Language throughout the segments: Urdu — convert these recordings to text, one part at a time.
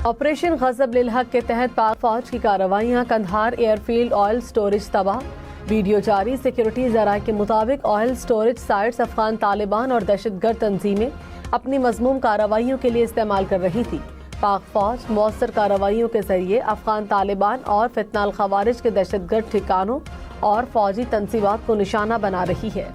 آپریشن غضب للحق کے تحت پاک فوج کی کارروائیاں، Kandahar air field oil storage تباہ، ویڈیو جاری۔ سیکیورٹی ذرائع کے مطابق oil storage sites Afghan Taliban اور دہشت گرد تنظیمیں اپنی مذموم کارروائیوں کے لیے استعمال کر رہی تھی۔ پاک فوج مؤثر کارروائیوں کے ذریعے افغان طالبان اور فتنہ الخوارج کے دہشت گرد ٹھکانوں اور فوجی تنصیبات کو نشانہ بنا رہی ہے۔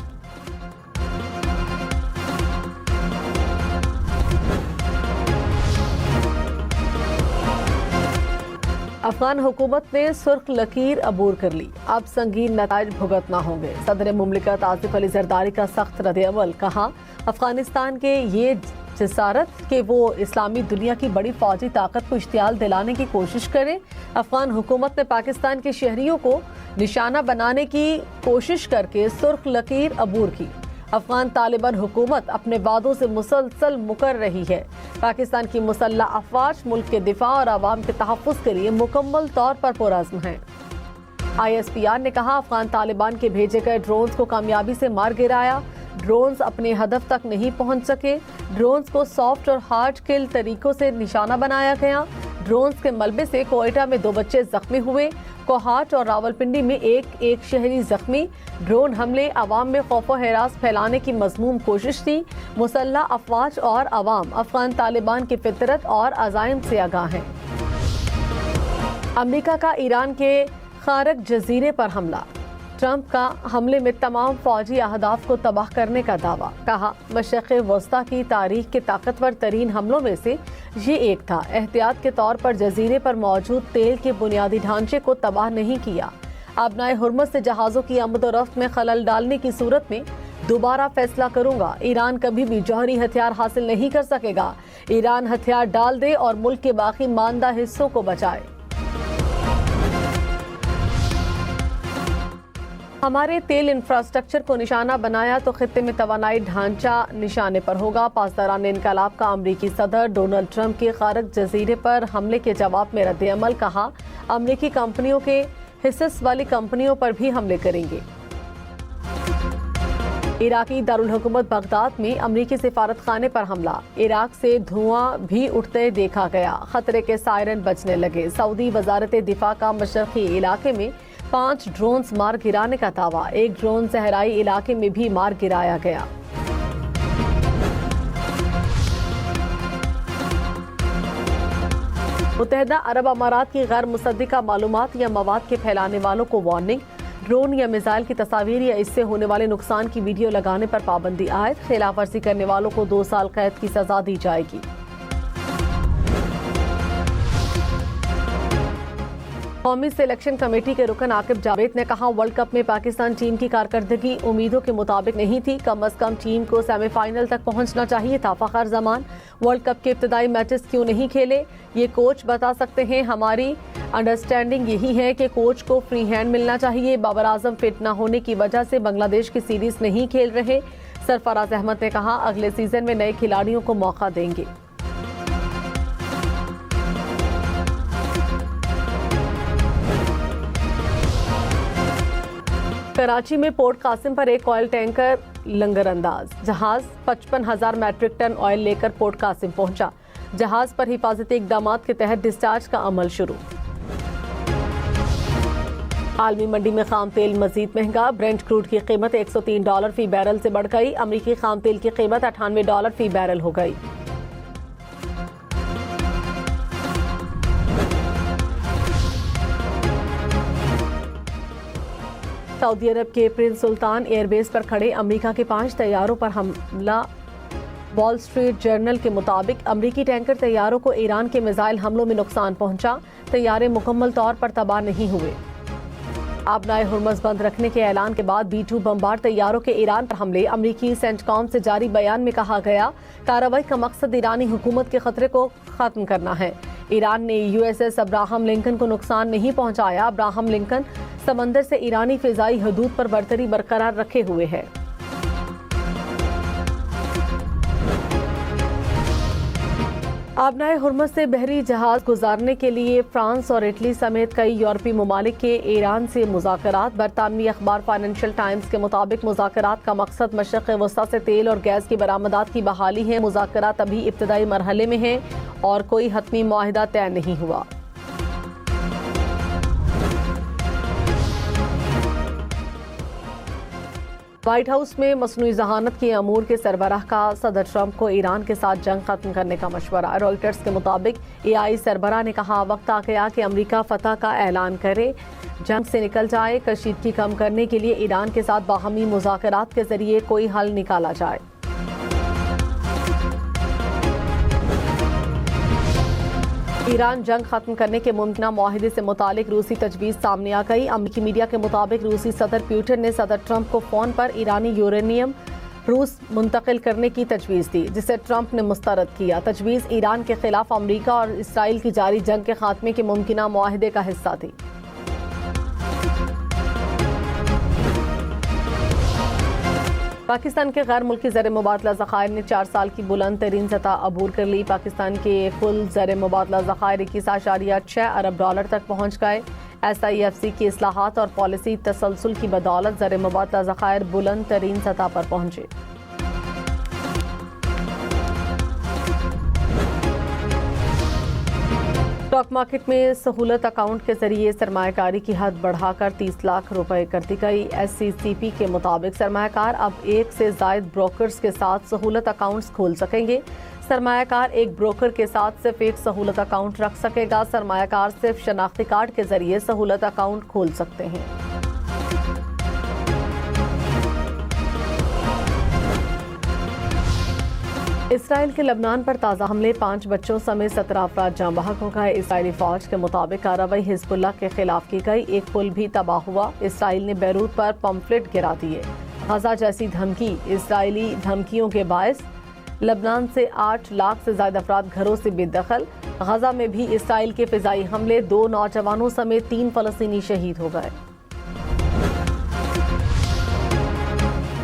افغان حکومت نے سرخ لکیر عبور کر لی، اب سنگین نتائج بھگتنا ہوں گے۔ صدر مملکت آصف علی زرداری کا سخت رد عمل، کہا افغانستان کے یہ جسارت کہ وہ اسلامی دنیا کی بڑی فوجی طاقت کو اشتعال دلانے کی کوشش کرے۔ افغان حکومت نے پاکستان کے شہریوں کو نشانہ بنانے کی کوشش کر کے سرخ لکیر عبور کی۔ افغان طالبان حکومت اپنے وعدوں سے مسلسل مکر رہی ہے۔ پاکستان کی مسلح افواج ملک کے دفاع اور عوام کے تحفظ کے لیے مکمل طور پر پرعزم ہیں۔ ISPR نے کہا افغان طالبان کے بھیجے گئے ڈرونز کو کامیابی سے مار گرایا۔ ڈرونز اپنے ہدف تک نہیں پہنچ سکے۔ ڈرونز کو سافٹ اور ہارڈ کل طریقوں سے نشانہ بنایا گیا۔ ڈرونز کے ملبے سے کوئٹہ میں 2 بچے زخمی ہوئے، کوہاٹ اور راولپنڈی میں ایک شہری زخمی۔ ڈرون حملے عوام میں خوف و ہراس پھیلانے کی مذموم کوشش تھی۔ مسلح افواج اور عوام افغان طالبان کی فطرت اور عزائم سے آگاہ ہیں۔ امریکہ کا ایران کے خارق جزیرے پر حملہ، ٹرمپ کا حملے میں تمام فوجی اہداف کو تباہ کرنے کا دعویٰ، کہا مشرق وسطیٰ کی تاریخ کے طاقتور ترین حملوں میں سے یہ ایک تھا۔ احتیاط کے طور پر جزیرے پر موجود تیل کے بنیادی ڈھانچے کو تباہ نہیں کیا۔ آبنائے ہرمز سے جہازوں کی آمد و رفت میں خلل ڈالنے کی صورت میں دوبارہ فیصلہ کروں گا۔ ایران کبھی بھی جوہری ہتھیار حاصل نہیں کر سکے گا۔ ایران ہتھیار ڈال دے اور ملک کے باقی ماندہ حصوں کو بچائے۔ ہمارے تیل انفراسٹرکچر کو نشانہ بنایا تو خطے میں توانائی ڈھانچہ نشانے پر ہوگا۔ پاسداران انقلاب کا امریکی صدر ڈونلڈ ٹرمپ کے خارق جزیرے پر حملے کے جواب میں رد عمل، کہا امریکی کمپنیوں کے حصص والی کمپنیوں پر بھی حملے کریں گے۔ عراقی دارالحکومت بغداد میں امریکی سفارت خانے پر حملہ، عراق سے دھواں بھی اٹھتے دیکھا گیا، خطرے کے سائرن بجنے لگے۔ سعودی وزارت دفاع کا مشرقی علاقے میں 5 ڈرونز مار گرانے کا دعویٰ، ایک ڈرون صحرائی علاقے میں بھی مار گرایا گیا۔ متحدہ عرب امارات کی غیر مصدقہ معلومات یا مواد کے پھیلانے والوں کو وارننگ، ڈرون یا میزائل کی تصاویر یا اس سے ہونے والے نقصان کی ویڈیو لگانے پر پابندی عائد، خلاف ورزی کرنے والوں کو 2 سال قید کی سزا دی جائے گی۔ قومی سلیکشن کمیٹی کے رکن عاقب جاوید نے کہا ورلڈ کپ میں پاکستان ٹیم کی کارکردگی امیدوں کے مطابق نہیں تھی، کم از کم ٹیم کو سیمی فائنل تک پہنچنا چاہیے تھا۔ فخر زمان ورلڈ کپ کے ابتدائی میچز کیوں نہیں کھیلے، یہ کوچ بتا سکتے ہیں۔ ہماری انڈرسٹینڈنگ یہی ہے کہ کوچ کو فری ہینڈ ملنا چاہیے۔ بابر اعظم فٹ نہ ہونے کی وجہ سے بنگلہ دیش کی سیریز نہیں کھیل رہے۔ سرفراز احمد نے کہا اگلے سیزن میں نئے کھلاڑیوں کو موقع دیں گے۔ کراچی میں پورٹ قاسم پر ایک آئل ٹینکر لنگر انداز، جہاز 55,000 میٹرک ٹن آئل لے کر پورٹ قاسم پہنچا۔ جہاز پر حفاظتی اقدامات کے تحت ڈسچارج کا عمل شروع۔ عالمی منڈی میں خام تیل مزید مہنگا، برنٹ کروڈ کی قیمت $103 فی بیرل سے بڑھ گئی، امریکی خام تیل کی قیمت $98 فی بیرل ہو گئی۔ سعودی عرب کے پرنس سلطان ایئر بیس پر کھڑے امریکہ کے 5 طیاروں پر حملہ، وال اسٹریٹ جرنل کے مطابق امریکی ٹینکر طیاروں کو ایران کے میزائل حملوں میں نقصان پہنچا، طیارے مکمل طور پر تباہ نہیں ہوئے۔ آبنائے ہرمز بند رکھنے کے اعلان کے بعد B-2 بمبارڈ طیاروں کے ایران پر حملے، امریکی سینٹ کام سے جاری بیان میں کہا گیا کارروائی کا مقصد ایرانی حکومت کے خطرے کو ختم کرنا ہے۔ ایران نے USS ابراہم لنکن کو نقصان نہیں پہنچایا۔ ابراہم لنکن سمندر سے ایرانی فضائی حدود پر برتری برقرار رکھے ہوئے ہے۔ آبنائے ہرمز سے بحری جہاز گزارنے کے لیے فرانس اور اٹلی سمیت کئی یورپی ممالک کے ایران سے مذاکرات۔ برطانوی اخبار فائنینشل ٹائمز کے مطابق مذاکرات کا مقصد مشرق وسطیٰ سے تیل اور گیس کی برآمدات کی بحالی ہے۔ مذاکرات ابھی ابتدائی مرحلے میں ہیں اور کوئی حتمی معاہدہ طے نہیں ہوا۔ وائٹ ہاؤس میں مصنوعی ذہانت کے امور کے سربراہ کا صدر ٹرمپ کو ایران کے ساتھ جنگ ختم کرنے کا مشورہ۔ رائٹرز کے مطابق AI سربراہ نے کہا وقت آ گیا کہ امریکہ فتح کا اعلان کرے، جنگ سے نکل جائے، کشیدگی کم کرنے کے لیے ایران کے ساتھ باہمی مذاکرات کے ذریعے کوئی حل نکالا جائے۔ ایران جنگ ختم کرنے کے ممکنہ معاہدے سے متعلق روسی تجویز سامنے آ گئی۔ امریکی میڈیا کے مطابق روسی صدر پیوٹن نے صدر ٹرمپ کو فون پر ایرانی یورینیم روس منتقل کرنے کی تجویز دی، جسے ٹرمپ نے مسترد کیا۔ تجویز ایران کے خلاف امریکہ اور اسرائیل کی جاری جنگ کے خاتمے کے ممکنہ معاہدے کا حصہ تھی۔ پاکستان کے غیر ملکی زر مبادلہ ذخائر نے 4 سال کی بلند ترین سطح عبور کر لی۔ پاکستان کے کل زر مبادلہ ذخائر 21.6 ارب ڈالر تک پہنچ گئے۔ SIFC کی اصلاحات اور پالیسی تسلسل کی بدولت زر مبادلہ ذخائر بلند ترین سطح پر پہنچے۔ اسٹاک مارکیٹ میں سہولت اکاؤنٹ کے ذریعے سرمایہ کاری کی حد بڑھا کر 30 لاکھ روپے کر دی گئی۔ SCCP کے مطابق سرمایہ کار اب 1 سے زائد بروکرز کے ساتھ سہولت اکاؤنٹس کھول سکیں گے۔ سرمایہ کار ایک بروکر کے ساتھ صرف ایک سہولت اکاؤنٹ رکھ سکے گا۔ سرمایہ کار صرف شناختی کارڈ کے ذریعے سہولت اکاؤنٹ کھول سکتے ہیں۔ اسرائیل کے لبنان پر تازہ حملے، 5 بچوں سمیت 17 افراد جاں بحق ہو گئے۔ اسرائیلی فوج کے مطابق کارروائی حزب اللہ کے خلاف کی گئی، ایک پل بھی تباہ ہوا۔ اسرائیل نے بیروت پر پمفلٹ گرا دیے۔ غزہ جیسی دھمکی، اسرائیلی دھمکیوں کے باعث لبنان سے 8 لاکھ سے زائد افراد گھروں سے بے دخل۔ غزہ میں بھی اسرائیل کے فضائی حملے، 2 نوجوانوں سمیت 3 فلسطینی شہید ہو گئے۔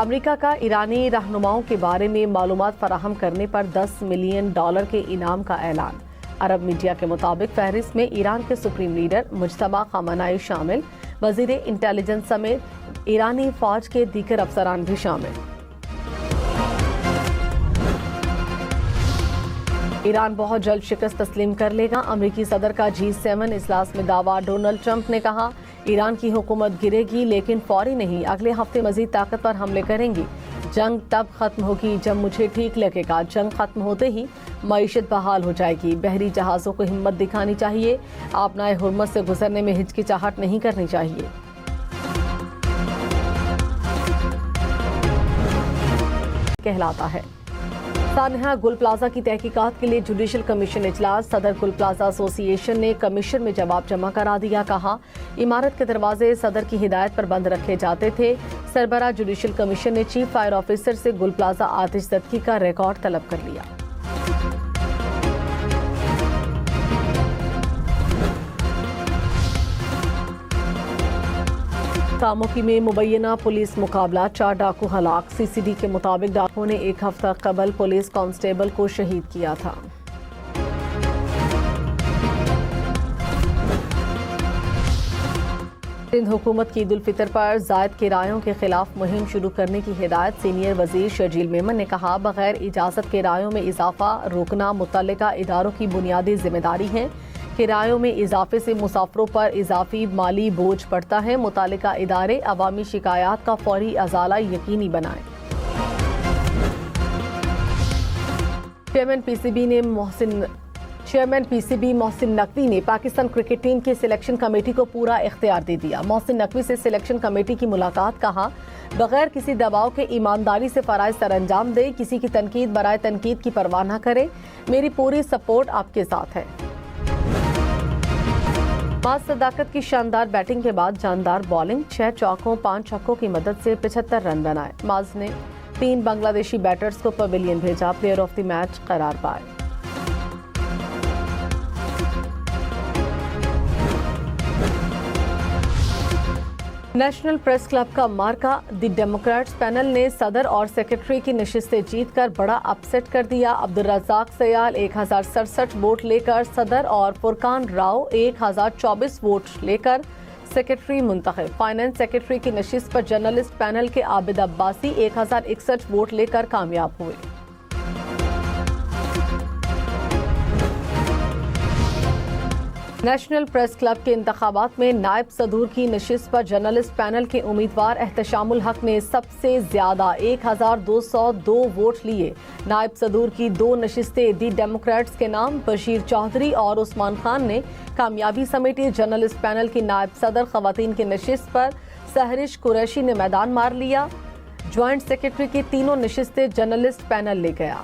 امریکہ کا ایرانی رہنماؤں کے بارے میں معلومات فراہم کرنے پر $10 ملین کے انعام کا اعلان۔ عرب میڈیا کے مطابق فہرست میں ایران کے سپریم لیڈر مجتبی خامنہئی شامل، وزیر انٹیلیجنس سمیت ایرانی فوج کے دیگر افسران بھی شامل۔ ایران بہت جلد شکست تسلیم کر لے گا، امریکی صدر کا G7 اجلاس میں دعویٰ۔ ڈونلڈ ٹرمپ نے کہا ایران کی حکومت گرے گی لیکن فوری نہیں، اگلے ہفتے مزید طاقتور حملے کریں گی۔ جنگ تب ختم ہوگی جب مجھے ٹھیک لگے گا، جنگ ختم ہوتے ہی معیشت بحال ہو جائے گی۔ بحری جہازوں کو ہمت دکھانی چاہیے، آبنائے ہرمز سے گزرنے میں ہچکچاہٹ نہیں کرنی چاہیے۔ کہلاتا ہے سانحہ گل پلازہ کی تحقیقات کے لیے جوڈیشل کمیشن اجلاس۔ صدر گل پلازہ ایسوسی ایشن نے کمیشن میں جواب جمع کرا دیا، کہا عمارت کے دروازے صدر کی ہدایت پر بند رکھے جاتے تھے۔ سربراہ جوڈیشل کمیشن نے چیف فائر آفیسر سے گل پلازہ آتش زدگی کا ریکارڈ طلب کر لیا۔ کاموکی میں مبینہ پولیس مقابلہ، 4 ڈاکو ہلاک۔ CCD کے مطابق ڈاکوؤں نے 1 ہفتہ قبل پولیس کانسٹیبل کو شہید کیا تھا۔ سندھ حکومت کی عید الفطر پر زائد کرایوں کے خلاف مہم شروع کرنے کی ہدایت۔ سینئر وزیر شرجیل میمن نے کہا بغیر اجازت کرایوں میں اضافہ روکنا متعلقہ اداروں کی بنیادی ذمہ داری ہے۔ کرایوں میں اضافے سے مسافروں پر اضافی مالی بوجھ پڑتا ہے، متعلقہ ادارے عوامی شکایات کا فوری ازالہ یقینی بنائیں۔ Chairman P C B Mohsin Naqvi نے پاکستان کرکٹ ٹیم کی سلیکشن کمیٹی کو پورا اختیار دے دیا۔ محسن نقوی سے سلیکشن کمیٹی کی ملاقات، کہا بغیر کسی دباؤ کے ایمانداری سے فرائض سر انجام دے، کسی کی تنقید برائے تنقید کی پرواہ نہ کرے، میری پوری سپورٹ آپ کے ساتھ ہے۔ معاذ صداقت کی شاندار بیٹنگ کے بعد جاندار بالنگ، 6 چوکوں 5 چھکوں کی مدد سے 75 رن بنائے۔ معاذ نے 3 بنگلہ دیشی بیٹرز کو پویلین بھیجا، پلیئر آف دی میچ قرار پائے۔ نیشنل پریس کلب کا مارکا دی ڈیموکریٹس پینل نے صدر اور سیکرٹری کی نشستیں جیت کر بڑا اپ سیٹ کر دیا۔ عبدالرزاق سیال 1067 ووٹ لے کر صدر اور فرقان راؤ 1024 ووٹ لے کر سیکرٹری منتخب۔ فائنانس سیکرٹری کی نشست پر جرنلسٹ پینل کے عابد عباسی 1061 ووٹ لے کر کامیاب ہوئے۔ نیشنل پریس کلب کے انتخابات میں نائب صدور کی نشست پر جرنلسٹ پینل کے امیدوار احتشام الحق نے سب سے زیادہ 1202 ووٹ لیے۔ نائب صدور کی 2 نشستیں دی ڈیموکریٹس کے نام بشیر چودھری اور عثمان خان نے کامیابی سمیٹی۔ جرنلسٹ پینل کی نائب صدر خواتین کی نشست پر سہرش قریشی نے میدان مار لیا۔ جوائنٹ سیکرٹری کی تینوں نشستیں جرنلسٹ پینل لے گیا۔